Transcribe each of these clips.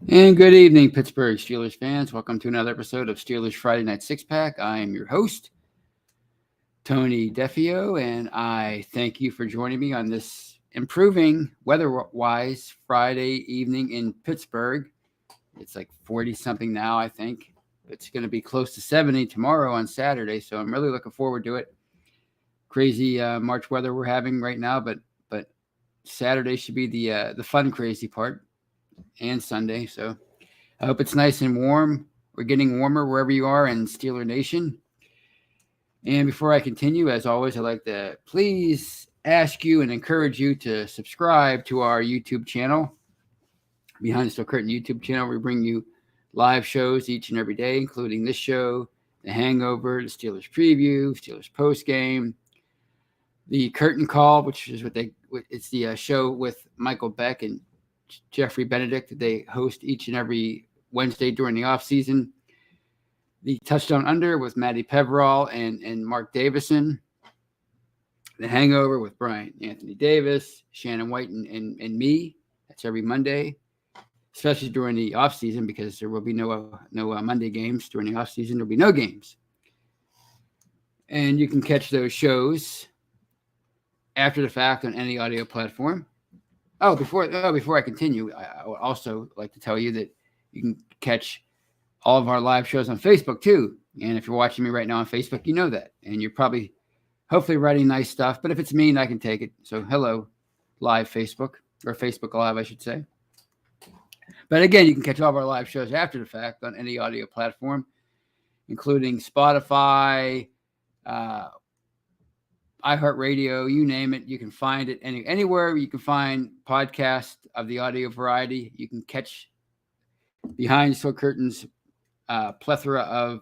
And good evening, Pittsburgh Steelers fans. Welcome to another episode of Steelers Friday Night Six Pack. I am your host, Tony Defio, and I thank you for joining me on this improving weather-wise Friday evening in Pittsburgh. It's like 40-something now, I think. It's going to be close to 70 tomorrow on Saturday, so I'm really looking forward to it. Crazy March weather we're having right now, but Saturday should be the fun, crazy part. And Sunday. So I hope it's nice and warm. We're getting warmer wherever you are in Steeler Nation. And before I continue, as always, I'd like to please ask you and encourage you to subscribe to our YouTube channel, Behind the Steel Curtain YouTube channel. We bring you live shows each and every day, including this show, The Hangover, the Steelers Preview, Steelers Postgame, the Curtain Call, which is it's the show with Michael Beck and Jeffrey Benedict that they host each and every Wednesday during the offseason. The Touchdown Under with Matty Peverall and Mark Davison. The Hangover with Brian Anthony Davis, Shannon White, and me. That's every Monday, especially during the offseason because there will be no Monday games. During the offseason, there will be no games. And you can catch those shows after the fact on any audio platform. Before I continue, I would also like to tell you that you can catch all of our live shows on Facebook too. And if you're watching me right now on Facebook, you know that. And you're probably, hopefully, writing nice stuff. But if it's mean, I can take it. So hello, live Facebook, or Facebook Live, I should say. But again, you can catch all of our live shows after the fact on any audio platform, including Spotify, iHeartRadio, you name it. You can find it anywhere you can find podcasts of the audio variety. You can catch Behind the Steel Curtain's plethora of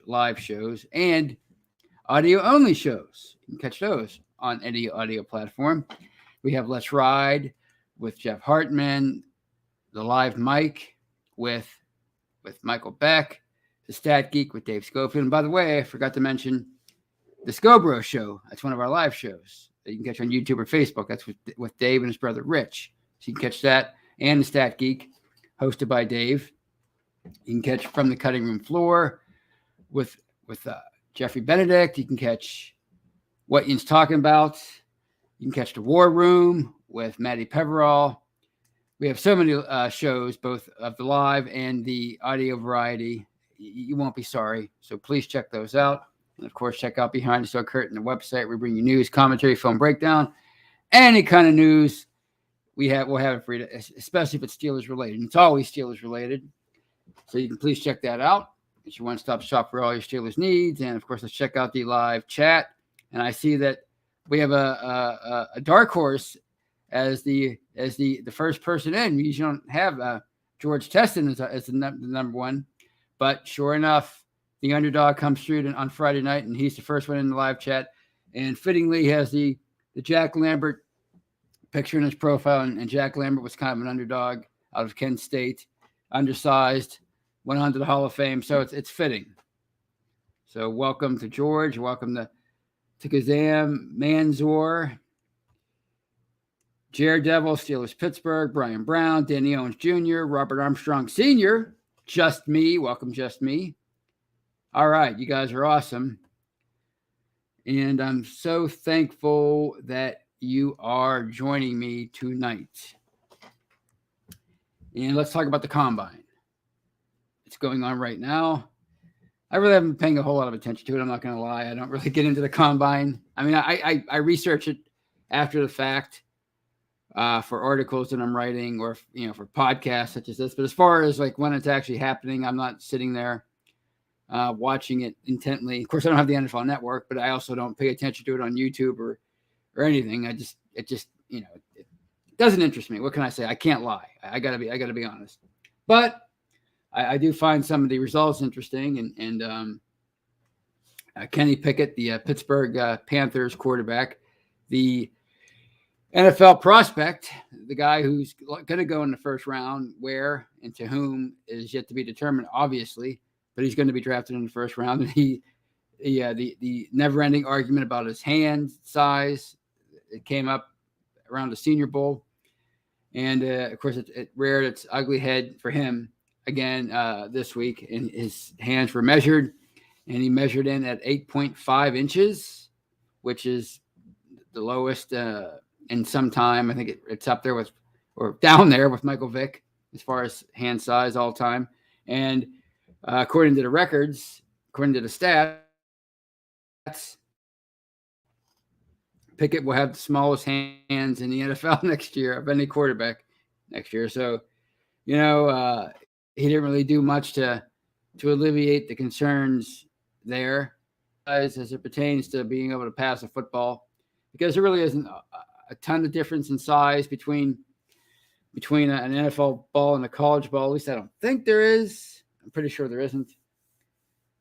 live shows and audio-only shows. You can catch those on any audio platform. We have Let's Ride with Jeff Hartman, the Live Mic with Michael Beck, the Stat Geek with Dave Schofield. And by the way, I forgot to mention the Scobro Show. That's one of our live shows that you can catch on YouTube or Facebook. That's with Dave and his brother Rich. So you can catch that and the Stat Geek, hosted by Dave. You can catch From the Cutting Room Floor with Jeffrey Benedict. You can catch What Ian's Talking About. You can catch The War Room with Matty Peverall. We have so many shows, both of the live and the audio variety. You won't be sorry. So please check those out. And, of course, check out Behind the Steel Curtain, the website. We bring you news, commentary, film breakdown, any kind of news we'll have it for you, especially if it's Steelers related. And it's always Steelers related. So you can please check that out. It's your one-stop shop for all your Steelers needs. And, of course, let's check out the live chat. And I see that we have a dark horse as the first person in. We usually don't have George Teston as the number one. But sure enough, the underdog comes through on Friday night, and he's the first one in the live chat. And fittingly, he has the Jack Lambert picture in his profile. And Jack Lambert was kind of an underdog out of Kent State, undersized, went on to the Hall of Fame. So it's fitting. So welcome to George. Welcome to Kazam, Manzor, Daredevil, Steelers Pittsburgh, Brian Brown, Danny Owens Jr., Robert Armstrong Sr., Just Me. Welcome, Just Me. All right, you guys are awesome. And I'm so thankful that you are joining me tonight. And let's talk about the Combine. It's going on right now. I really haven't been paying a whole lot of attention to it. I'm not going to lie. I don't really get into the Combine. I mean, I research it after the fact for articles that I'm writing or, for podcasts such as this. But as far as like when it's actually happening, I'm not sitting there watching it intently. Of course, I don't have the NFL Network, but I also don't pay attention to it on YouTube or anything. It doesn't interest me. What can I say? I can't lie. I gotta be honest. But I do find some of the results interesting. And Kenny Pickett, the Pittsburgh Panthers quarterback, the NFL prospect, the guy who's going to go in the first round, where and to whom is yet to be determined, obviously, but he's going to be drafted in the first round. And the never-ending argument about his hand size, it came up around the Senior Bowl. And, of course, it reared its ugly head for him again this week. And his hands were measured, and he measured in at 8.5 inches, which is the lowest in some time. I think it's up there with, or down there with Michael Vick as far as hand size all time. And according to the records, according to the stats, Pickett will have the smallest hands in the NFL next year of any quarterback next year. So, he didn't really do much to alleviate the concerns there as it pertains to being able to pass a football, because there really isn't a ton of difference in size between an NFL ball and a college ball. At least I don't think there is. I'm pretty sure there isn't.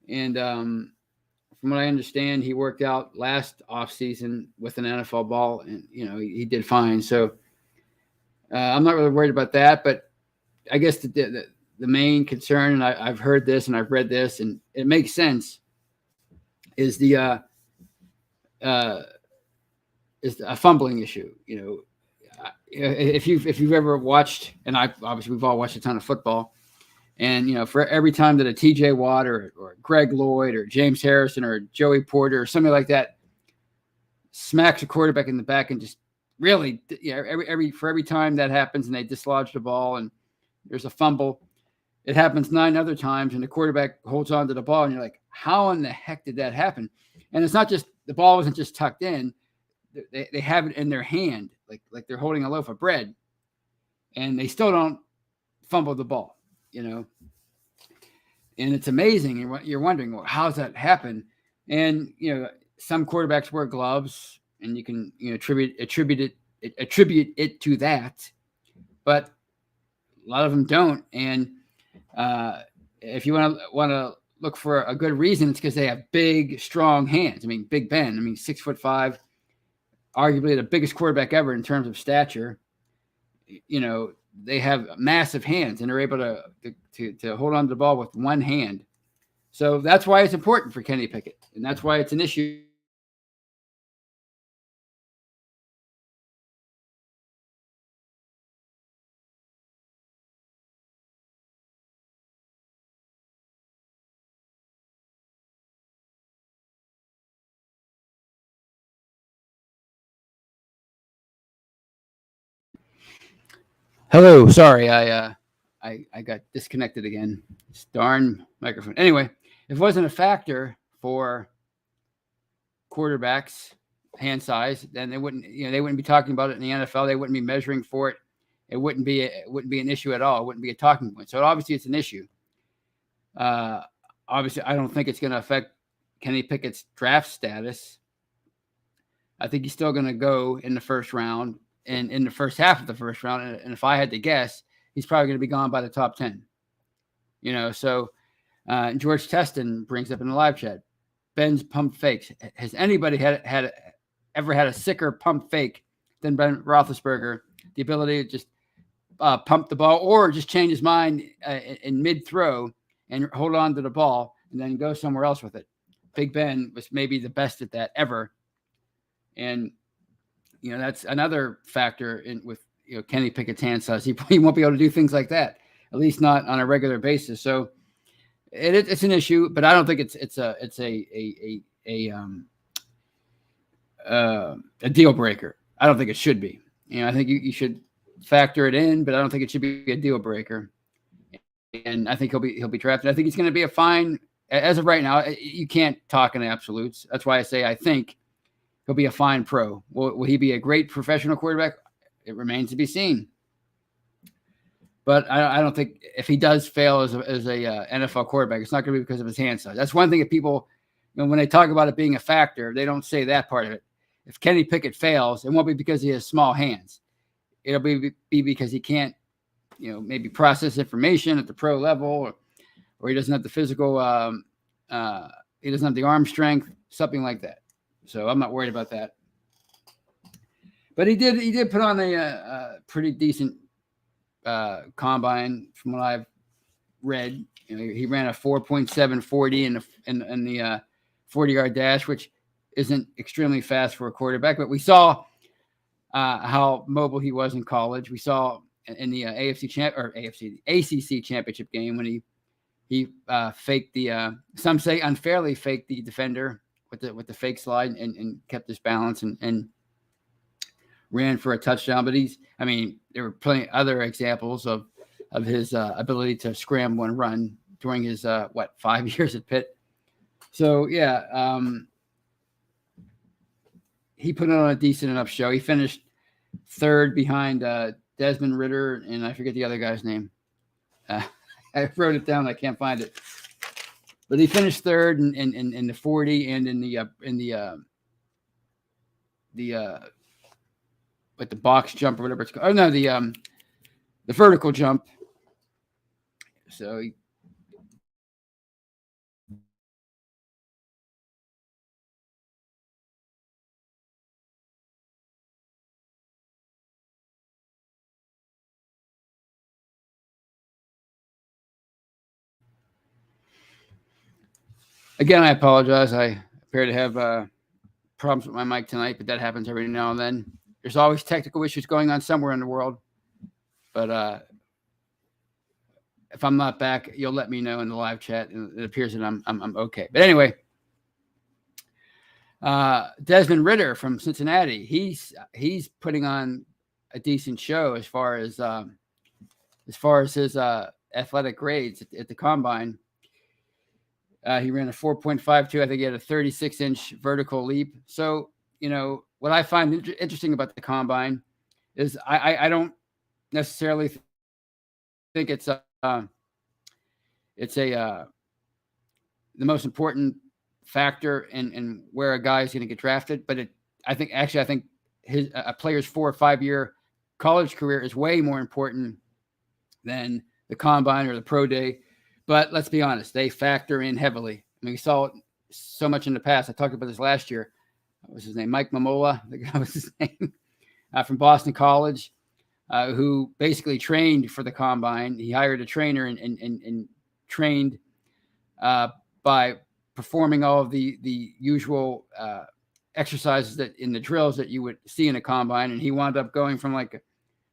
And from what I understand, he worked out last offseason with an NFL ball, and he did fine. So I'm not really worried about that. But I guess the main concern, and I've heard this and I've read this, and it makes sense, is a fumbling issue. If you've ever watched, and we've all watched a ton of football, and for every time that a TJ Watt or Greg Lloyd or James Harrison or Joey Porter or somebody like that smacks a quarterback in the back, and just really, every time that happens and they dislodge the ball and there's a fumble, it happens 9 other times and the quarterback holds on to the ball, and you're like, how in the heck did that happen? And it's not just, the ball wasn't just tucked in. They have it in their hand, like they're holding a loaf of bread, and they still don't fumble the ball, And it's amazing. You're wondering, well, how's that happen? And some quarterbacks wear gloves, and you can attribute it to that, but a lot of them don't. And if you want to look for a good reason, it's because they have big, strong hands. I mean, Big Ben. 6'5", arguably the biggest quarterback ever in terms of stature. They have massive hands, and they're able to hold on to the ball with one hand. So that's why it's important for Kenny Pickett, and that's why it's an issue. Hello, sorry, I got disconnected again. This darn microphone. Anyway, if it wasn't a factor for quarterbacks' hand size, then they wouldn't be talking about it in the NFL. They wouldn't be measuring for it. It wouldn't be an issue at all. It wouldn't be a talking point. So obviously, it's an issue. Obviously, I don't think it's going to affect Kenny Pickett's draft status. I think he's still going to go in the first round. And in the first half of the first round, and if I had to guess, he's probably going to be gone by the top 10. So George Teston brings up in the live chat, Ben's pump fakes. Has anybody ever had a sicker pump fake than Ben Roethlisberger? The ability to just pump the ball, or just change his mind in mid-throw and hold on to the ball and then go somewhere else with it. Big Ben was maybe the best at that ever. And that's another factor with Kenny Pickett's hand size. He won't be able to do things like that, at least not on a regular basis. So it's an issue, but I don't think it's a deal breaker. I don't think it should be. I think you should factor it in, but I don't think it should be a deal breaker. And I think he'll be drafted. I think he's going to be a fine. As of right now, you can't talk in absolutes. That's why I say I think he'll be a fine pro. Will he be a great professional quarterback? It remains to be seen. But I don't think if he does fail as a NFL quarterback, it's not going to be because of his hand size. That's one thing that people, when they talk about it being a factor, they don't say that part of it. If Kenny Pickett fails, it won't be because he has small hands. It'll be because he can't, maybe process information at the pro level, or he doesn't have the physical, he doesn't have the arm strength, something like that. So I'm not worried about that. But he did put on a pretty decent combine from what I've read. He ran a 4.740 in the 40-yard dash, which isn't extremely fast for a quarterback. But we saw how mobile he was in college. We saw in the ACC championship game when he faked the some say unfairly faked the defender with the fake slide and kept his balance and ran for a touchdown. But there were plenty of other examples of his ability to scramble and run during his 5 years at Pitt. So yeah, he put on a decent enough show. He finished third behind Desmond Ridder, and I forget the other guy's name. I wrote it down. I can't find it. But he finished third in the 40 and in the box jump or whatever it's called. Oh no, the vertical jump. So again, I apologize. I appear to have problems with my mic tonight, but that happens every now and then. There's always technical issues going on somewhere in the world. But if I'm not back, you'll let me know in the live chat. And it appears that I'm okay. But anyway, Desmond Ridder from Cincinnati, he's putting on a decent show as far as his athletic grades at the combine. He ran a 4.52. I think he had a 36-inch vertical leap. So, what I find interesting about the combine is I don't necessarily think it's the most important factor in where a guy is going to get drafted. But I think a player's 4 or 5 year college career is way more important than the combine or the pro day. But let's be honest, they factor in heavily. We saw it so much in the past. I talked about this last year. What was his name? Mike Mamola, the guy was his name, from Boston College, who basically trained for the combine. He hired a trainer and trained by performing all of the usual exercises that in the drills that you would see in a combine. And he wound up going from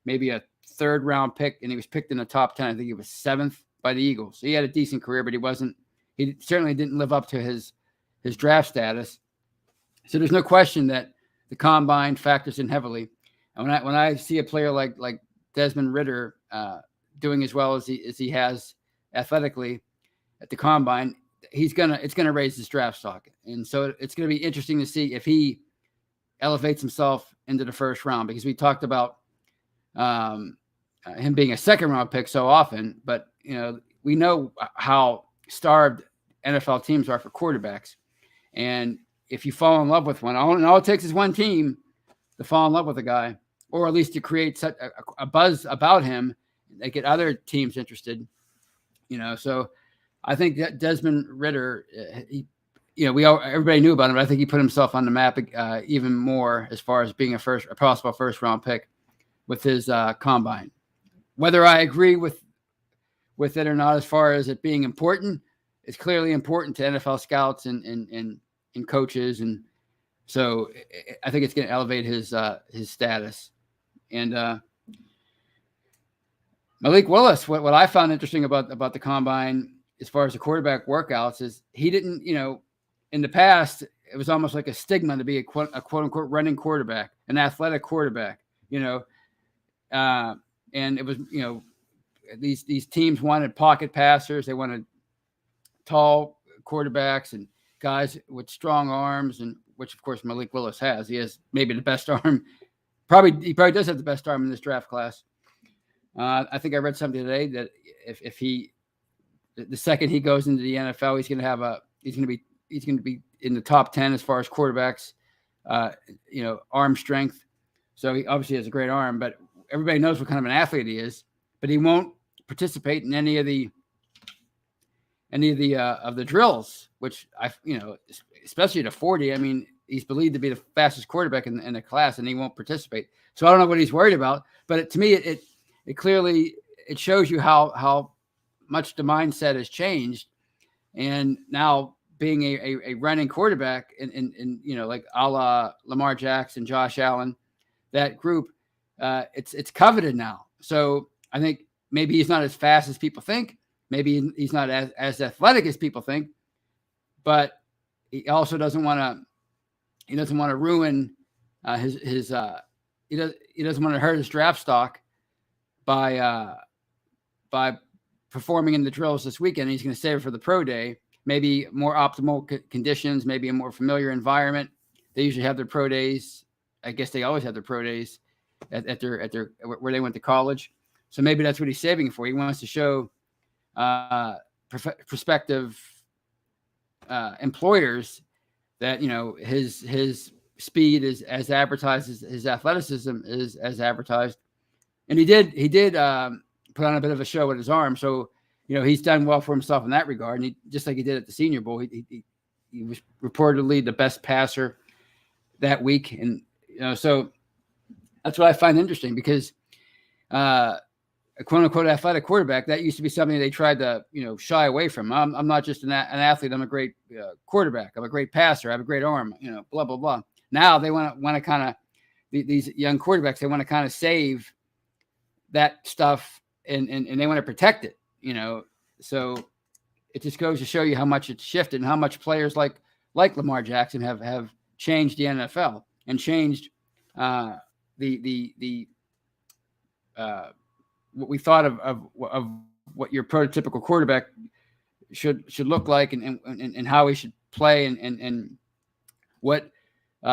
maybe a 3rd round pick, and he was picked in the top 10. I think he was 7th by the Eagles. So he had a decent career, but he certainly didn't live up to his draft status. So there's no question that the combine factors in heavily. And when I see a player like Desmond Ridder doing as well as he has athletically at the combine, it's gonna raise his draft stock. And so it's gonna be interesting to see if he elevates himself into the 1st round, because we talked about him being a 2nd round pick so often, but we know how starved NFL teams are for quarterbacks. And if you fall in love with one, all it takes is one team to fall in love with a guy, or at least to create such a buzz about him that get other teams interested. So I think that Desmond Ridder, everybody knew about him, but I think he put himself on the map even more as far as being a possible 1st round pick with his combine. Whether I agree with it or not, as far as it being important, it's clearly important to NFL scouts and coaches, and so I think it's going to elevate his status. And Malik Willis, what I found interesting about the combine as far as the quarterback workouts is he didn't, in the past it was almost like a stigma to be a quote unquote running quarterback, an athletic quarterback, and it was these teams wanted pocket passers, they wanted tall quarterbacks and guys with strong arms, and which of course Malik Willis has. He has maybe the best arm. He probably does have the best arm in this draft class. I think I read something today that if the second he goes into the NFL, he's going to be in the top 10 as far as quarterbacks, arm strength. So he obviously has a great arm, but everybody knows what kind of an athlete he is. But he won't participate in any of the drills, which especially at a 40. I mean, he's believed to be the fastest quarterback in the class, and he won't participate. So I don't know what he's worried about. But to me, it clearly shows you how much the mindset has changed, and now being a running quarterback, and like a la Lamar Jackson, Josh Allen, that group, it's coveted now. So I think maybe he's not as fast as people think. Maybe he's not as athletic as people think, but he also doesn't want to. He doesn't want to ruin his. He doesn't want to hurt his draft stock by performing in the drills this weekend. He's going to save it for the pro day. Maybe more optimal conditions, maybe a more familiar environment. They usually have their pro days. I guess they always have their pro days at their where they went to college. So maybe that's what he's saving for. He wants to show prospective employers that, you know, his speed is as advertised, his athleticism is as advertised. And he did put on a bit of a show with his arm. So, you know, he's done well for himself in that regard. And he, just like he did at the Senior Bowl, he was reportedly the best passer that week. And, you know, so that's what I find interesting, because a quote unquote athletic quarterback, that used to be something they tried to, you know, shy away from. I'm not just an athlete. I'm a great quarterback. I'm a great passer. I have a great arm, you know, blah, blah, blah. Now they want to kind of, these young quarterbacks, they want to kind of save that stuff and they want to protect it, you know. So it just goes to show you how much it's shifted and how much players like Lamar Jackson have changed the NFL and changed what we thought of what your prototypical quarterback should look like and how he should play and what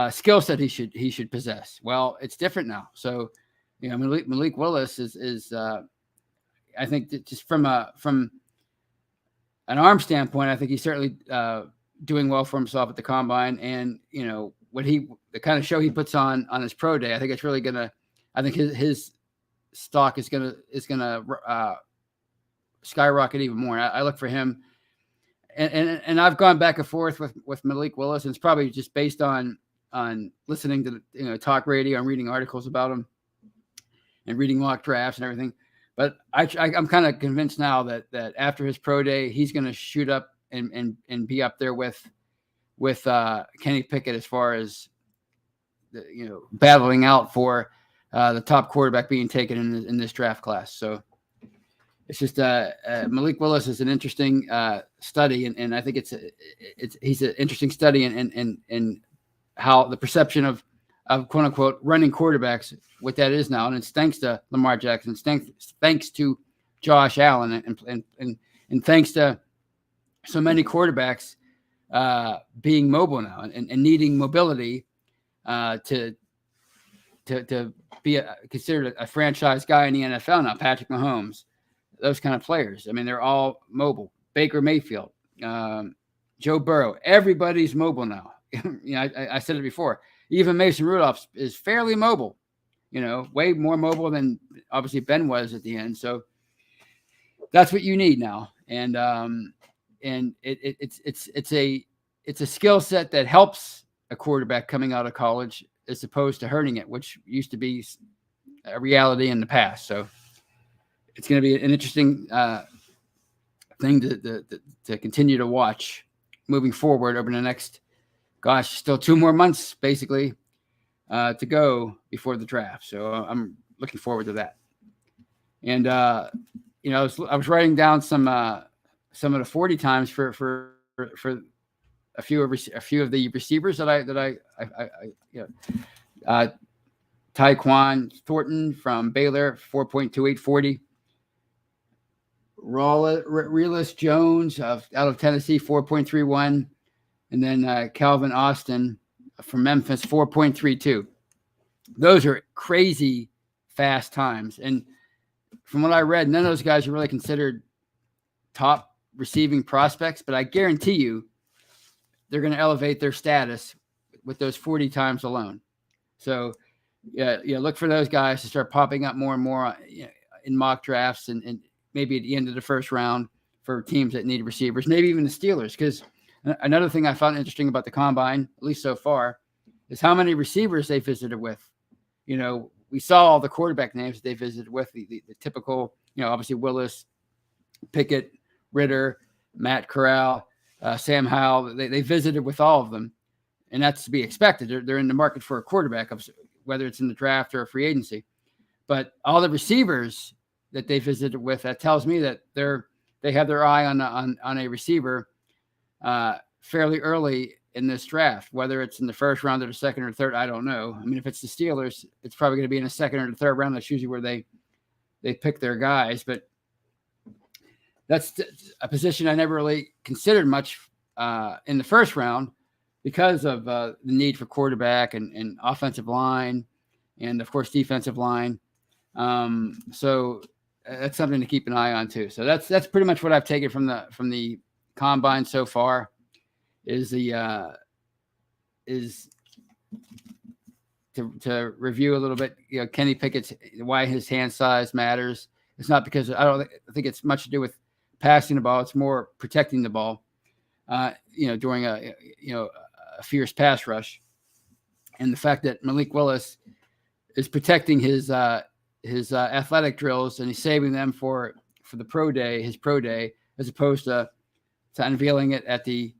skill set he should possess. Well, it's different now. So, you know, Malik Willis is I think that just from an arm standpoint, I think he's certainly doing well for himself at the combine. And, you know, the kind of show he puts on his pro day, I think it's really gonna. I think his stock is gonna skyrocket even more. I look for him, and I've gone back and forth with Malik Willis, and it's probably just based on listening to talk radio and reading articles about him and reading mock drafts and everything. But I'm kind of convinced now that after his pro day, he's going to shoot up and be up there with Kenny Pickett as far as battling out for the top quarterback being taken in this draft class. So it's just Malik Willis is an interesting study, and I think he's an interesting study in how the perception of quote unquote running quarterbacks, what that is now, and it's thanks to Lamar Jackson, thanks to Josh Allen, and thanks to so many quarterbacks being mobile now and needing mobility to be considered a franchise guy in the NFL now. Patrick Mahomes, those kind of players. I mean, they're all mobile. Baker Mayfield, Joe Burrow, everybody's mobile now. I said it before. Even Mason Rudolph is fairly mobile, way more mobile than obviously Ben was at the end. So that's what you need now. And it's a skill set that helps a quarterback coming out of college as opposed to hurting it, which used to be a reality in the past. So it's going to be an interesting thing to continue to watch moving forward over the next, still 2 more months basically to go before the draft. So I'm looking forward to that. And I was writing down some of the 40 times for a few of the receivers that I Tyquan Thornton from Baylor, 4.2840. Realus Jones out of Tennessee, 4.31. And then Calvin Austin from Memphis, 4.32. Those are crazy fast times. And from what I read, none of those guys are really considered top receiving prospects, but I guarantee you they're going to elevate their status with those 40 times alone. So look for those guys to start popping up more and more in mock drafts and maybe at the end of the first round for teams that need receivers, maybe even the Steelers. Because another thing I found interesting about the combine, at least so far, is how many receivers they visited with. We saw all the quarterback names that they visited with, the typical, obviously Willis, Pickett, Ritter, Matt Corral, Sam Howell. They visited with all of them, and that's to be expected. They're in the market for a quarterback. whether it's in the draft or free agency. But all the receivers that they visited with, that tells me that they have their eye on a receiver fairly early in this draft. Whether it's in the first round or the second or third, I don't know. I mean, if it's the Steelers, it's probably going to be in the second or the third round. That's usually where they pick their guys. But that's a position I never really considered much in the first round because of the need for quarterback and offensive line and, of course, defensive line. So that's something to keep an eye on too. So that's pretty much what I've taken from the combine so far is to review a little bit, Kenny Pickett's, why his hand size matters. It's not because I think it's much to do with passing the ball. It's more protecting the ball, during a fierce pass rush. And the fact that Malik Willis is protecting his athletic drills and he's saving them for the his pro day, as opposed to unveiling it at the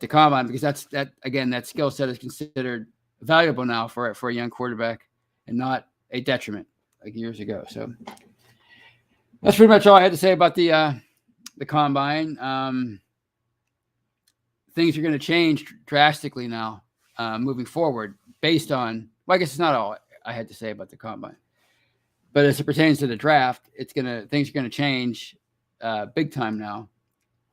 combine, because that skill set is considered valuable now for a young quarterback and not a detriment like years ago. So that's pretty much all I had to say about the combine. Things are going to change drastically now moving forward based on, well, I guess it's not all I had to say about the combine, but as it pertains to the draft, things are going to change big time now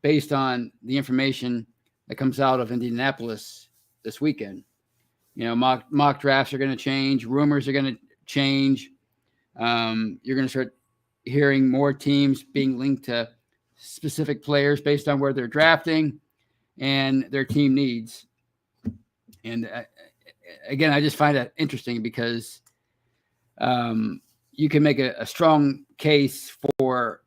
based on the information that comes out of Indianapolis this weekend. Mock drafts are going to change. Rumors are going to change. You're going to start hearing more teams being linked to specific players based on where they're drafting and their team needs. And again, I just find that interesting because you can make a strong case for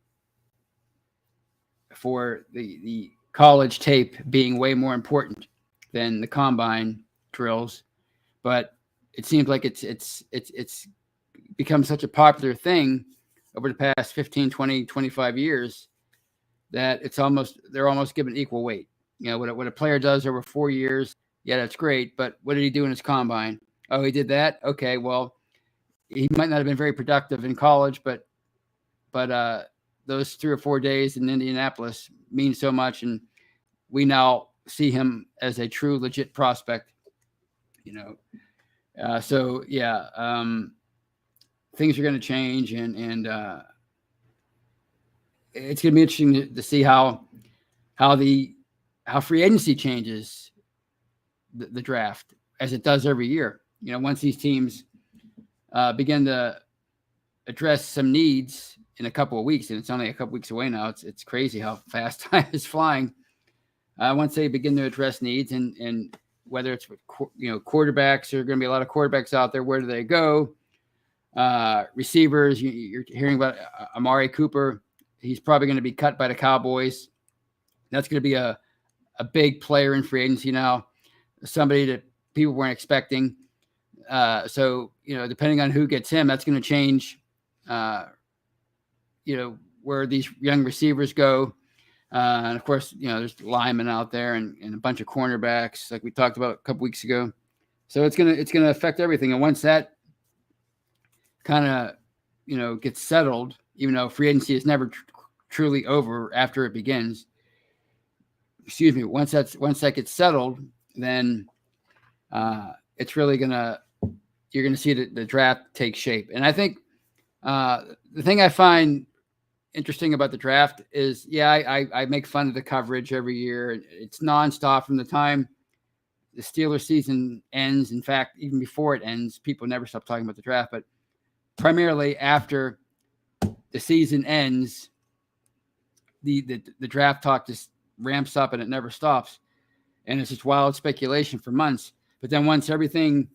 the college tape being way more important than the combine drills, but it seems like it's become such a popular thing over the past 15, 20, 25 years that they're almost given equal weight. What a player does over 4 years, yeah, that's great, but what did he do in his combine? Oh, he did that? Okay, well, he might not have been very productive in college, but those 3 or 4 days in Indianapolis mean so much, and we now see him as a true, legit prospect. So yeah, things are going to change, and it's going to be interesting to see how free agency changes the draft, as it does every year. Once these teams begin to address some needs in a couple of weeks, and it's only a couple weeks away now. It's crazy how fast time is flying. Once they begin to address needs, and whether it's with quarterbacks, there are going to be a lot of quarterbacks out there. Where do they go? Receivers, you're hearing about Amari Cooper. He's probably going to be cut by the Cowboys. That's going to be a big player in free agency now, somebody that people weren't expecting. So depending on who gets him, that's going to change. Where these young receivers go. And of course, there's linemen out there and a bunch of cornerbacks, like we talked about a couple weeks ago. So it's gonna affect everything. And once that kind of gets settled, even though free agency is never truly over after it begins. Excuse me. Once that gets settled, then it's really you're gonna see the draft take shape. And I think the thing I find interesting about the draft is, I make fun of the coverage every year. It's nonstop from the time the Steelers season ends. In fact, even before it ends, people never stop talking about the draft, but primarily after the season ends, the draft talk just ramps up and it never stops. And it's just wild speculation for months. But then once the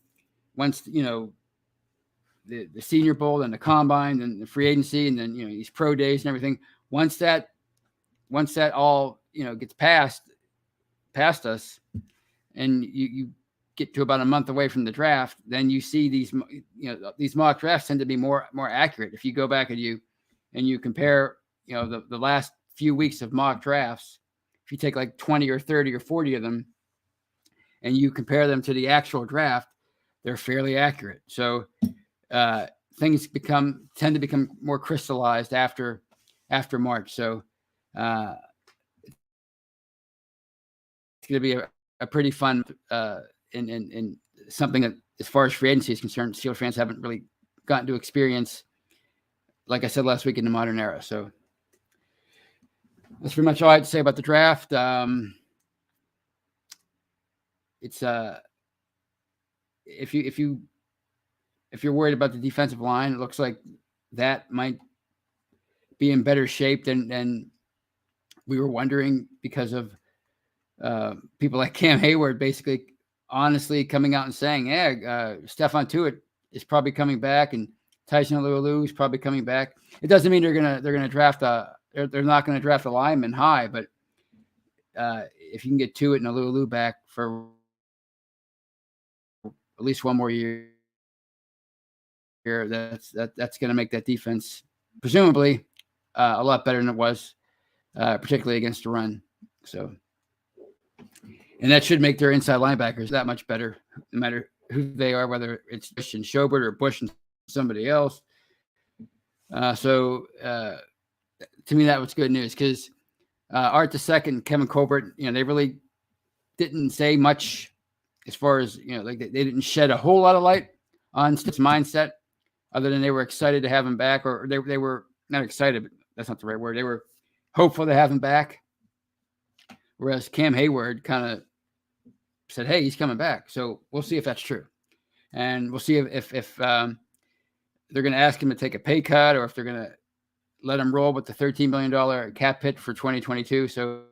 Senior Bowl and the combine and the free agency and then these pro days and everything, once that all gets past us, and you get to about a month away from the draft, then you see these mock drafts tend to be more accurate. If you go back and you compare the last few weeks of mock drafts, if you take like 20 or 30 or 40 of them and you compare them to the actual draft, they're fairly accurate. So things tend to become more crystallized after March. So it's going to be a pretty fun in something that, as far as free agency is concerned, Steelers fans haven't really gotten to experience, like I said last week, in the modern era. So that's pretty much all I had to say about the draft. It's if you're worried about the defensive line, it looks like that might be in better shape than we were wondering, because of people like Cam Hayward basically honestly coming out and saying, Stephon Tuitt is probably coming back, and Tyson Alualu is probably coming back. It doesn't mean they're gonna draft they're not going to draft a lineman high, but if you can get Tuitt and Alualu back for at least one more year, that's going to make that defense presumably a lot better than it was, particularly against the run. So, and that should make their inside linebackers that much better, no matter who they are, whether it's Bush and Schobert or Bush and somebody else. To me, that was good news, because Art II, Kevin Colbert, they really didn't say much as far as, like they didn't shed a whole lot of light on Steph's mindset, other than they were excited to have him back, or they were not excited, but that's not the right word. They were hopeful to have him back. Whereas Cam Hayward kind of said, hey, he's coming back. So we'll see if that's true. And we'll see if they're going to ask him to take a pay cut, or if they're going to let him roll with the $13 million cap hit for 2022. So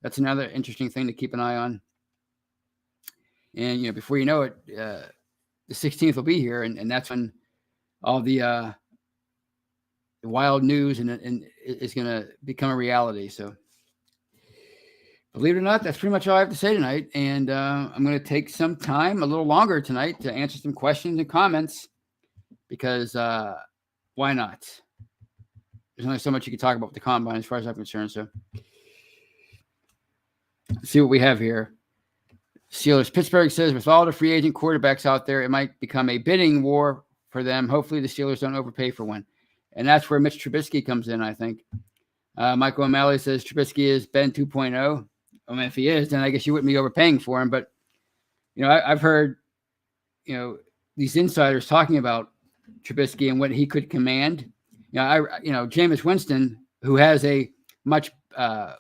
that's another interesting thing to keep an eye on. And, before you know it, the 16th will be here, and that's when all the wild news and is going to become a reality. So believe it or not, that's pretty much all I have to say tonight. And I'm going to take some time, a little longer tonight, to answer some questions and comments, because why not? There's only so much you can talk about with the combine, as far as I'm concerned. So let's see what we have here. Steelers Pittsburgh says, with all the free agent quarterbacks out there, it might become a bidding war for them. Hopefully the Steelers don't overpay for one. And that's where Mitch Trubisky comes in, I think. Michael O'Malley says Trubisky is Ben 2.0. I mean, if he is, then I guess you wouldn't be overpaying for him. But, I've heard, these insiders talking about Trubisky and what he could command. Jameis Winston, who has a much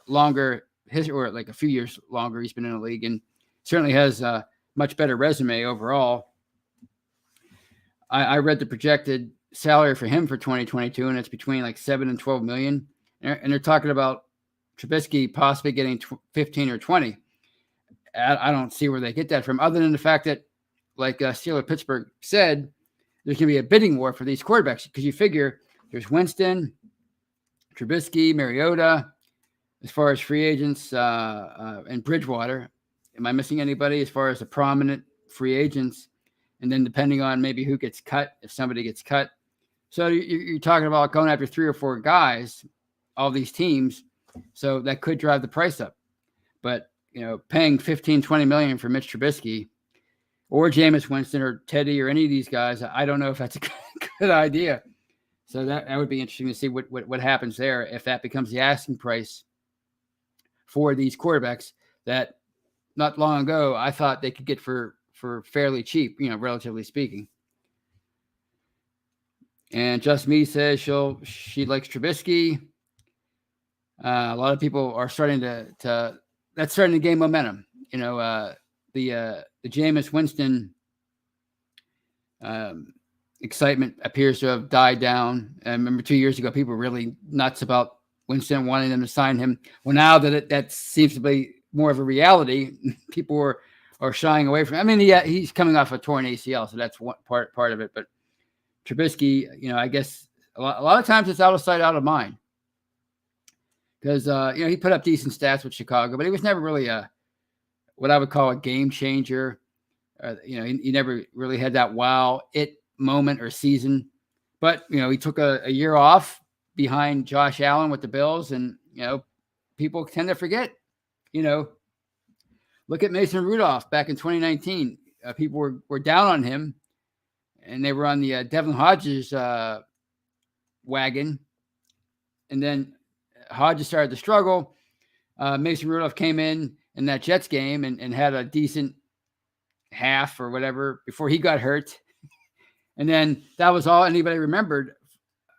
longer history, or like a few years longer, he's been in the league, and certainly has a much better resume overall. I read the projected salary for him for 2022, and it's between like 7 and 12 million. And they're talking about Trubisky possibly getting 15 or 20. I don't see where they get that from, other than the fact that, like Steeler Pittsburgh said, there's going to be a bidding war for these quarterbacks, because you figure there's Winston, Trubisky, Mariota, as far as free agents, and Bridgewater. Am I missing anybody as far as the prominent free agents? And then depending on maybe who gets cut, if somebody gets cut. So you're talking about going after 3 or 4 guys, all these teams. So that could drive the price up. But, paying 15, 20 million for Mitch Trubisky or Jameis Winston or Teddy or any of these guys, I don't know if that's a good idea. So that would be interesting to see what happens there, if that becomes the asking price for these quarterbacks that not long ago I thought they could get for fairly cheap, relatively speaking. And Just Me says she likes Trubisky. A lot of people are starting to that's starting to gain momentum. The Jameis Winston excitement appears to have died down. I remember 2 years ago, people were really nuts about Winston, wanting them to sign him. Well, now that that seems to be more of a reality, people are shying away from him. I mean, he's coming off a torn ACL, so that's one part of it. But Trubisky, I guess a lot of times it's out of sight, out of mind. Because, he put up decent stats with Chicago, but he was never really what I would call a game changer. He never really had that moment or season. But, he took a year off behind Josh Allen with the Bills, and, people tend to forget. Look at Mason Rudolph back in 2019. people were down on him, and they were on the Devlin Hodges wagon. And then Hodges started to struggle. Mason Rudolph came in that Jets game and had a decent half or whatever before he got hurt. And then that was all anybody remembered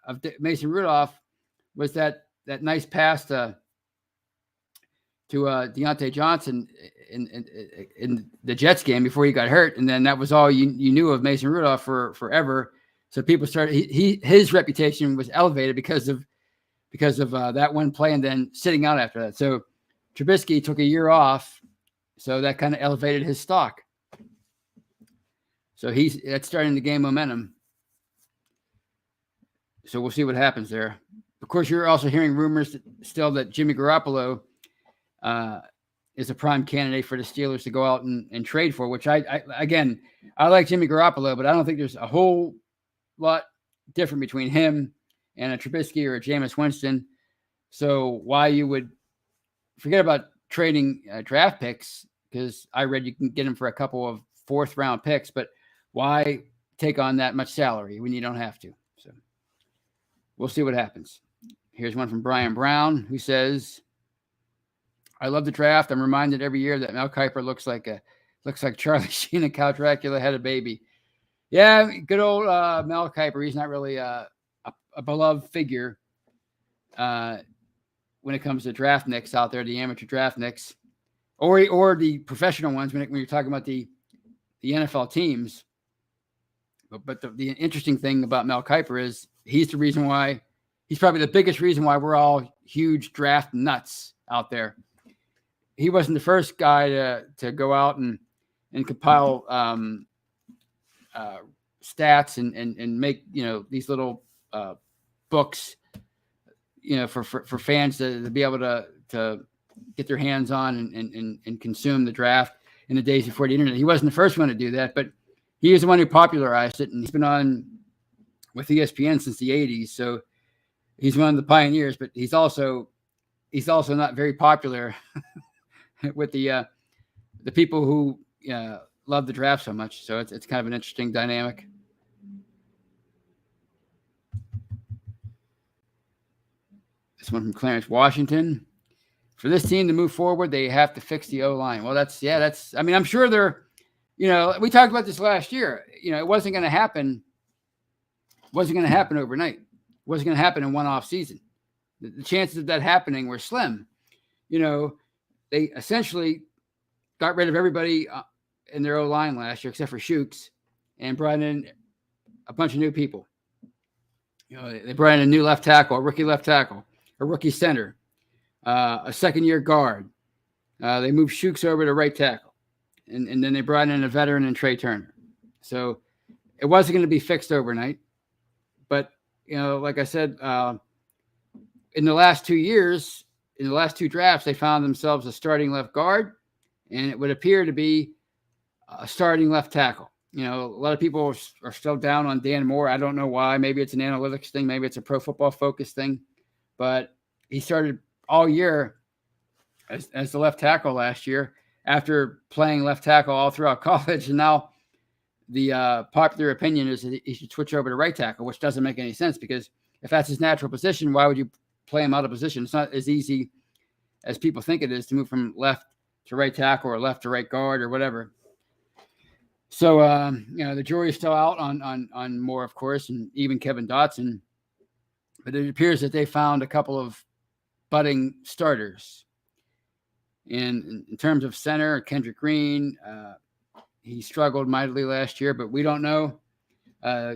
of Mason Rudolph was that nice pass to Deontay Johnson in the Jets game before he got hurt. And then that was all you knew of Mason Rudolph for forever. So people started, his reputation was elevated because of that one play and then sitting out after that. So Trubisky took a year off. So that kind of elevated his stock. So that's starting to gain momentum. So we'll see what happens there. Of course, you're also hearing rumors still that Jimmy Garoppolo is a prime candidate for the Steelers to go out and trade for, which I like Jimmy Garoppolo, but I don't think there's a whole lot different between him and a Trubisky or a Jameis Winston. So why you would forget about trading draft picks, because I read you can get them for a couple of fourth-round picks, but why take on that much salary when you don't have to? So we'll see what happens. Here's one from Brian Brown, who says, I love the draft. I'm reminded every year that Mel Kiper looks like Charlie Sheen and Count Dracula had a baby. Yeah, good old Mel Kiper. He's not really a beloved figure when it comes to draft nicks out there, the amateur draft nicks, or the professional ones when you're talking about the NFL teams. But the interesting thing about Mel Kiper is he's probably the biggest reason why we're all huge draft nuts out there. He wasn't the first guy to go out and compile stats and make these little books for fans to be able to get their hands on and consume the draft in the days before the internet. He wasn't the first one to do that, but he is the one who popularized it, and he's been on with ESPN since the 80s. So he's one of the pioneers, but he's also not very popular with the people who love the draft so much. So it's kind of an interesting dynamic. This one from Clarence Washington. For this team to move forward, they have to fix the O-line. Well, I'm sure they're, we talked about this last year. It wasn't going to happen. Wasn't going to happen overnight. Wasn't going to happen in one off season. The chances of that happening were slim. They essentially got rid of everybody in their O-line last year, except for Shooks, and brought in a bunch of new people. They brought in a new left tackle, a rookie left tackle, a rookie center, a second-year guard. They moved Shooks over to right tackle, and then they brought in a veteran in Trey Turner. So it wasn't going to be fixed overnight. But, like I said, in the last 2 years, in the last two drafts, they found themselves a starting left guard, and it would appear to be a starting left tackle. A lot of people are still down on Dan Moore. I don't know why. Maybe it's an analytics thing. Maybe it's a Pro Football Focus thing. But he started all year as the left tackle last year after playing left tackle all throughout college. And now the popular opinion is that he should switch over to right tackle, which doesn't make any sense, because if that's his natural position, why would you play him out of position? It's not as easy as people think it is to move from left to right tackle or left to right guard or whatever. So, the jury is still out on Moore, of course, and even Kevin Dotson. But it appears that they found a couple of budding starters. And in terms of center, Kendrick Green, he struggled mightily last year, but we don't know.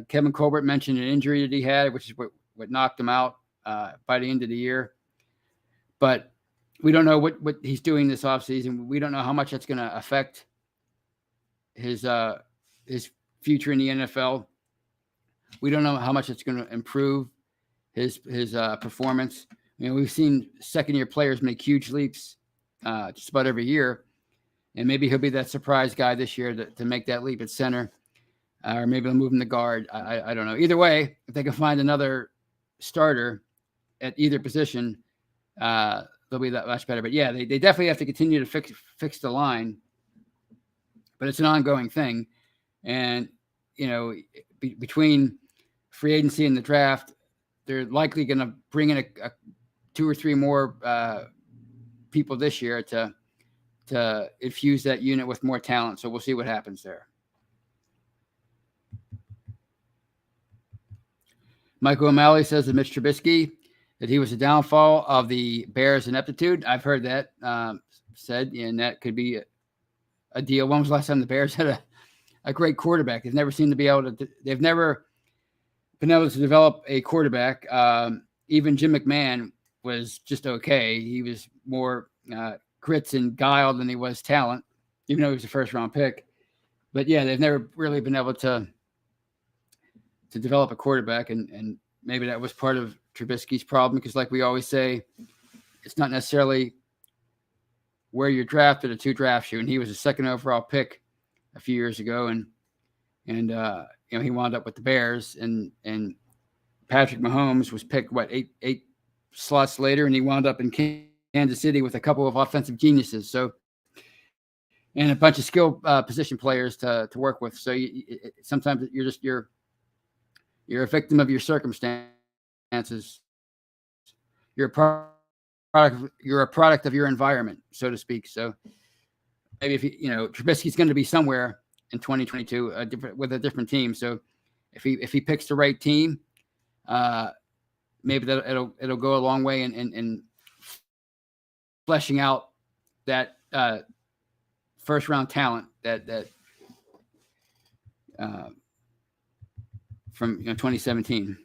Kevin Colbert mentioned an injury that he had, which is what knocked him out by the end of the year. But we don't know what he's doing this offseason. We don't know how much that's going to affect his future in the NFL. We don't know how much it's going to improve his performance. We've seen second-year players make huge leaps just about every year, and maybe he'll be that surprise guy this year to make that leap at center, or maybe they'll move him to guard. I don't know. Either way, if they can find another starter at either position, they'll be that much better. But yeah, they definitely have to continue to fix the line but it's an ongoing thing. And, between free agency and the draft, they're likely going to bring in a 2 or 3 more people this year to infuse that unit with more talent. So we'll see what happens there. Michael O'Malley says that Mitch Trubisky, that he was a downfall of the Bears' ineptitude. I've heard that said, and that could be a deal. When was the last time the Bears had a great quarterback? They've never seemed to be able to. They've never been able to develop a quarterback. Even Jim McMahon was just okay. He was more grits and guile than he was talent, even though he was a first-round pick. But yeah, they've never really been able to develop a quarterback, and maybe that was part of Trubisky's problem, because like we always say, it's not necessarily where you're drafted or who drafts you. And he was a second overall pick a few years ago, and he wound up with the Bears, and Patrick Mahomes was picked eight slots later, and he wound up in Kansas City with a couple of offensive geniuses. So, and a bunch of skill position players to work with. So sometimes you're a victim of your circumstances. You're a product of your environment, so to speak. So maybe if Trubisky's going to be somewhere in 2022 with a different team. So if he picks the right team, maybe that it'll go a long way in fleshing out that first round talent that from 2017.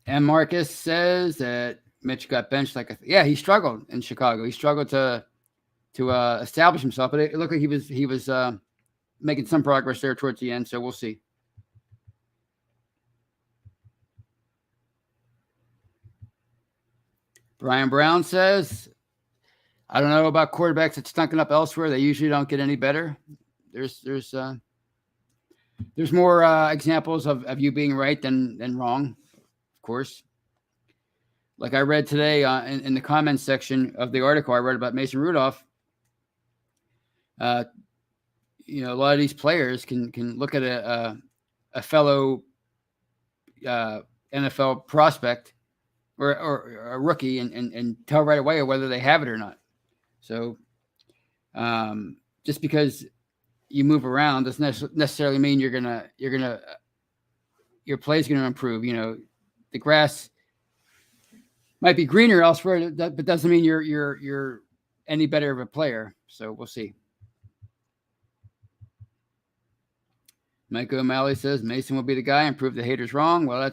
And Marcus says that Mitch got benched. He struggled in Chicago. He struggled to establish himself, but it looked like he was making some progress there towards the end. So we'll see. Brian Brown says, I don't know about quarterbacks that stunking up elsewhere. They usually don't get any better. There's more examples of you being right than wrong, of course. Like I read today in the comments section of the article I read about Mason Rudolph. A lot of these players can look at a fellow NFL prospect or a rookie and tell right away whether they have it or not. So just because you move around doesn't necessarily mean your play's gonna improve. The grass might be greener elsewhere, but doesn't mean you're any better of a player. So we'll see. Mike O'Malley says Mason will be the guy and prove the haters wrong. Well,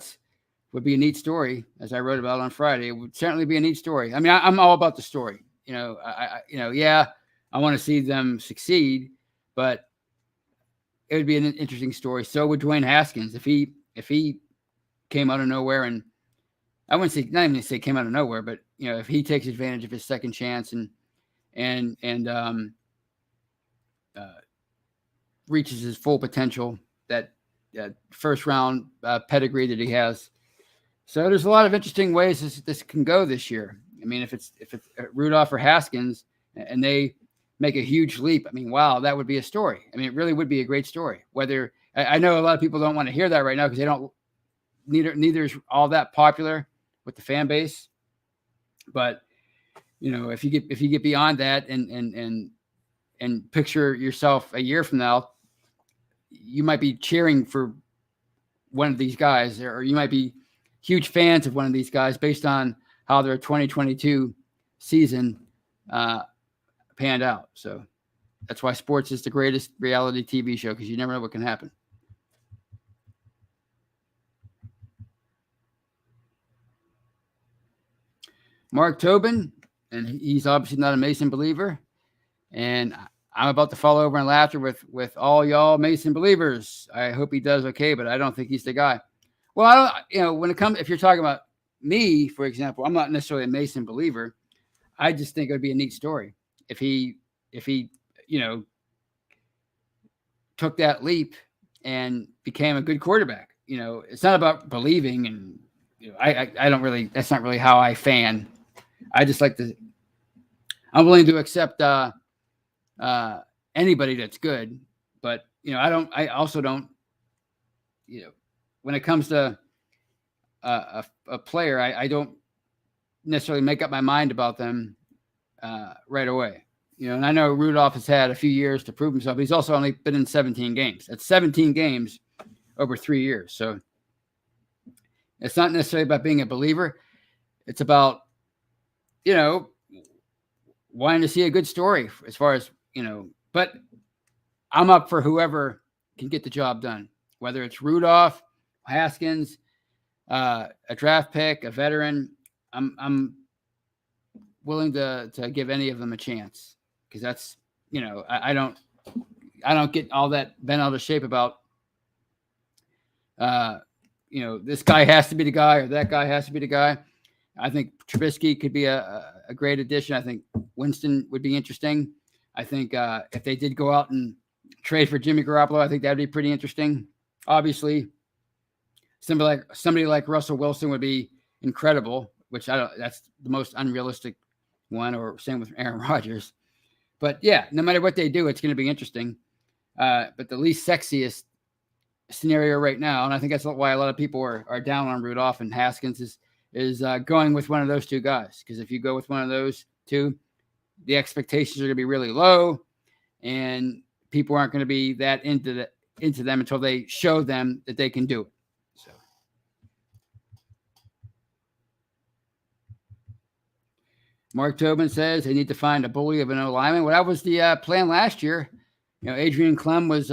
would be a neat story, as I wrote about on Friday. It would certainly be a neat story. I mean, I'm all about the story. I want to see them succeed, but it would be an interesting story. So would Dwayne Haskins if he came out of nowhere, and I wouldn't say, not even say came out of nowhere, but if he takes advantage of his second chance and reaches his full potential, that first round pedigree that he has. So there's a lot of interesting ways this can go this year. I mean, if it's Rudolph or Haskins and they make a huge leap, I mean, wow, that would be a story. I mean, it really would be a great story. Whether I know a lot of people don't want to hear that right now because neither is all that popular with the fan base. But if you get beyond that and picture yourself a year from now, you might be cheering for one of these guys, or you might be huge fans of one of these guys based on how their 2022 season panned out. So that's why sports is the greatest reality TV show, because you never know what can happen. Mark Tobin, and he's obviously not a Mason believer, and I'm about to fall over in laughter with all y'all Mason believers. I hope he does okay, but I don't think he's the guy. Well, I don't, when it comes, if you're talking about me, for example, I'm not necessarily a Mason believer. I just think it would be a neat story if he took that leap and became a good quarterback. It's not about believing, and I don't really, that's not really how I fan. I just like to. I'm willing to accept anybody that's good, but I don't. I also don't. When it comes to a player, I don't necessarily make up my mind about them right away. And I know Rudolph has had a few years to prove himself. He's also only been in 17 games. That's 17 games over 3 years. So it's not necessarily about being a believer. It's about, wanting to see a good story as far as, but I'm up for whoever can get the job done, whether it's Rudolph, Haskins, a draft pick, a veteran. I'm willing to give any of them a chance, because that's, I don't get all that bent out of shape about, this guy has to be the guy or that guy has to be the guy. I think Trubisky could be a great addition. I think Winston would be interesting. I think if they did go out and trade for Jimmy Garoppolo, I think that'd be pretty interesting. Obviously, somebody like Russell Wilson would be incredible, which that's the most unrealistic one, or same with Aaron Rodgers. But yeah, no matter what they do, it's going to be interesting. But the least sexiest scenario right now, and I think that's why a lot of people are down on Rudolph and Haskins, is going with one of those two guys. Because if you go with one of those two, the expectations are going to be really low, and people aren't going to be that into them until they show them that they can do it. So, Mark Tobin says they need to find a bully of an O-lineman. Well, that was the plan last year. Adrian Clem was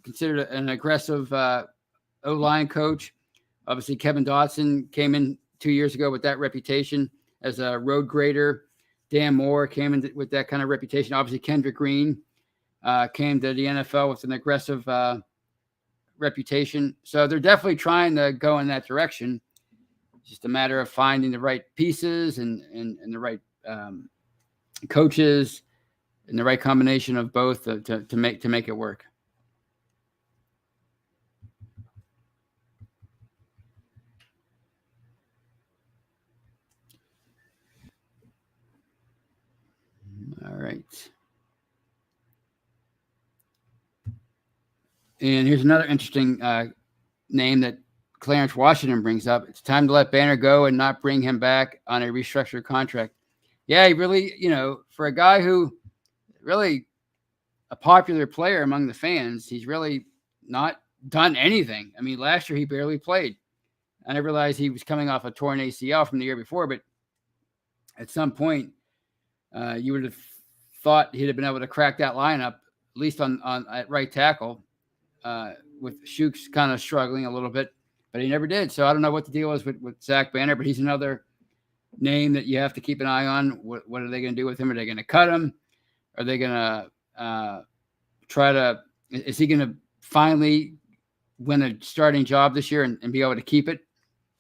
considered an aggressive O-line coach. Obviously, Kevin Dotson came in 2 years ago with that reputation as a road grader. Dan Moore came in with that kind of reputation. Obviously, Kendrick Green came to the NFL with an aggressive reputation. So they're definitely trying to go in that direction. It's just a matter of finding the right pieces and the right coaches and the right combination of both to make it work. All right. And here's another interesting name that Clarence Washington brings up. It's time to let Banner go and not bring him back on a restructured contract. Yeah, he really, for a guy who really a popular player among the fans, he's really not done anything. I mean, last year he barely played. And I realized he was coming off a torn ACL from the year before, but at some point, you would have thought he'd have been able to crack that lineup, at least on at right tackle, with Shooks kind of struggling a little bit, but he never did. So I don't know what the deal is with Zach Banner, but he's another name that you have to keep an eye on. What are they going to do with him? Are they going to cut him? Are they going to is he going to finally win a starting job this year and be able to keep it?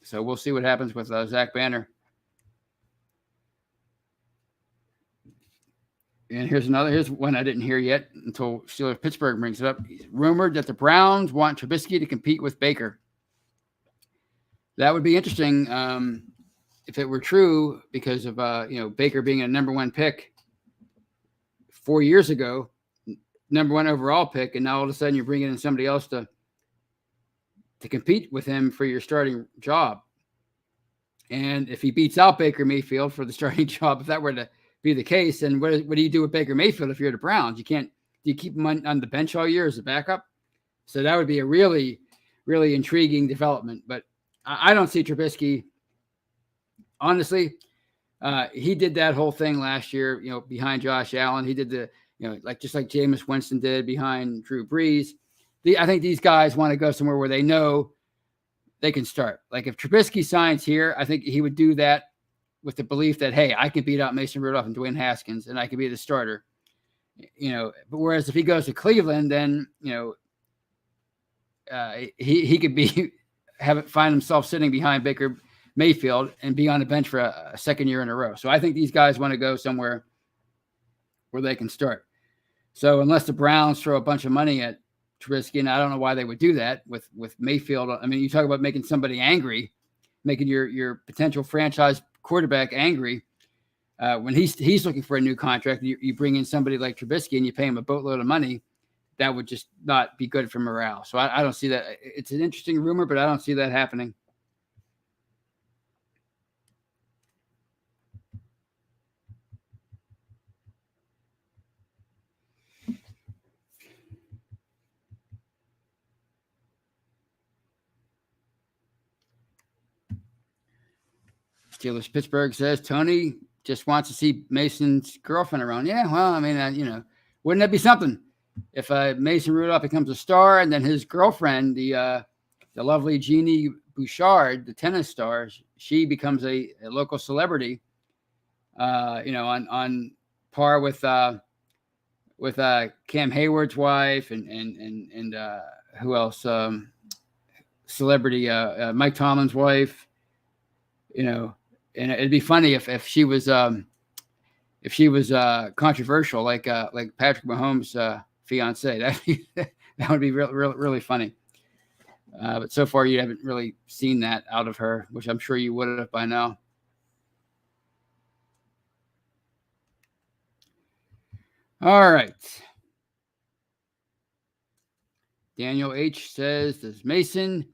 So we'll see what happens with Zach Banner. And here's one I didn't hear yet until Steelers Pittsburgh brings it up. It's rumored that the Browns want Trubisky to compete with Baker. That would be interesting if it were true, because of Baker being a number one pick 4 years ago, number one overall pick, and now all of a sudden you're bringing in somebody else to compete with him for your starting job. And if he beats out Baker Mayfield for the starting job, if that were to be the case, and what do you do with Baker Mayfield if you're the Browns? Do you keep him on the bench all year as a backup? So that would be a really, really intriguing development. But I don't see Trubisky. Honestly, he did that whole thing last year, behind Josh Allen. He did just like Jameis Winston did behind Drew Brees. I think these guys want to go somewhere where they know they can start. Like if Trubisky signs here, I think he would do that with the belief that, hey, I can beat out Mason Rudolph and Dwayne Haskins, and I can be the starter. But whereas if he goes to Cleveland, then he could find himself sitting behind Baker Mayfield and be on the bench for a second year in a row. So I think these guys want to go somewhere where they can start. So unless the Browns throw a bunch of money at Trubisky, and I don't know why they would do that with Mayfield. I mean, you talk about making somebody angry, making your potential franchise quarterback angry. when he's looking for a new contract, you bring in somebody like Trubisky and you pay him a boatload of money, that would just not be good for morale. So I don't see that. It's an interesting rumor, but I don't see that happening. Steelers Pittsburgh says Tony just wants to see Mason's girlfriend around. Yeah, well, I mean, wouldn't that be something if Mason Rudolph becomes a star and then his girlfriend, the lovely Jeannie Bouchard, the tennis star, she becomes a local celebrity. On par with Cam Hayward's wife and who else? Celebrity Mike Tomlin's wife. And it'd be funny if she was controversial like Patrick Mahomes' fiance. That would be really funny. But so far you haven't really seen that out of her, which I'm sure you would have by now. All right. Daniel H says, does Mason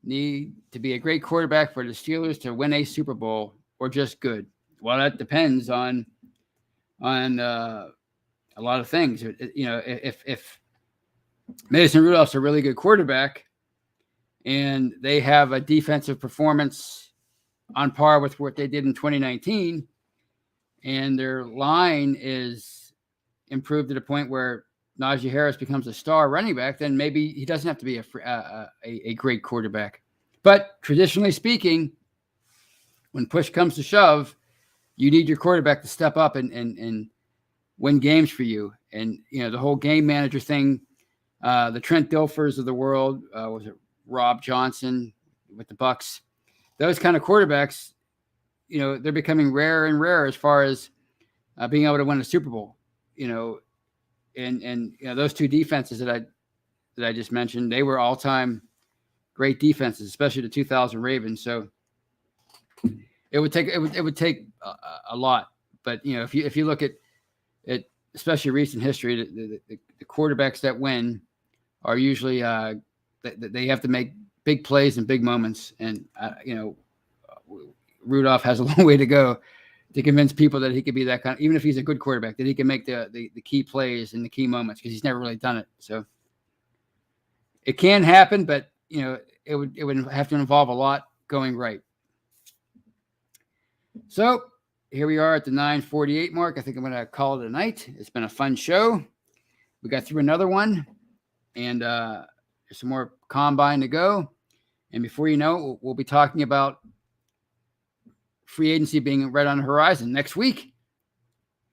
need to be a great quarterback for the Steelers to win a Super Bowl or just good? Well, that depends on a lot of things. If Mason Rudolph's a really good quarterback and they have a defensive performance on par with what they did in 2019 and their line is improved to the point where Najee Harris becomes a star running back, then maybe he doesn't have to be a great quarterback. But traditionally speaking, when push comes to shove, you need your quarterback to step up and win games for you. And, the whole game manager thing, the Trent Dilfers of the world, was it Rob Johnson with the Bucs? Those kind of quarterbacks, they're becoming rarer and rarer as far as being able to win a Super Bowl. And those two defenses that I just mentioned, they were all-time great defenses, especially the 2000 Ravens. So it would take a lot. But if you look at especially recent history, the quarterbacks that win are usually they have to make big plays in big moments, and Rudolph has a long way to go to convince people that he could be that kind of, even if he's a good quarterback, that he can make the key plays in the key moments, because he's never really done it. So it can happen, but it would have to involve a lot going right. So here we are at the 9:48 mark. I think I'm going to call it a night. It's been a fun show. We got through another one, and there's some more combine to go. And before you know it, we'll be talking about free agency being right on the horizon next week.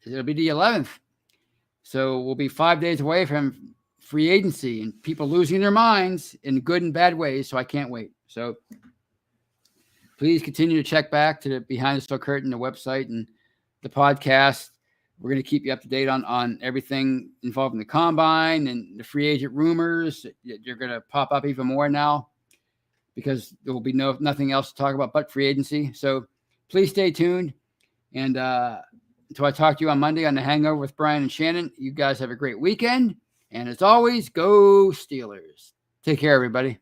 It'll be the 11th. So we'll be 5 days away from free agency and people losing their minds in good and bad ways. So I can't wait. So please continue to check back to the Behind the Steel Curtain, the website and the podcast. We're going to keep you up to date on everything involving the combine and the free agent rumors. You're going to pop up even more now because there will be nothing else to talk about but free agency. So please stay tuned. And until I talk to you on Monday on The Hangover with Brian and Shannon, you guys have a great weekend. And as always, go Steelers. Take care, everybody.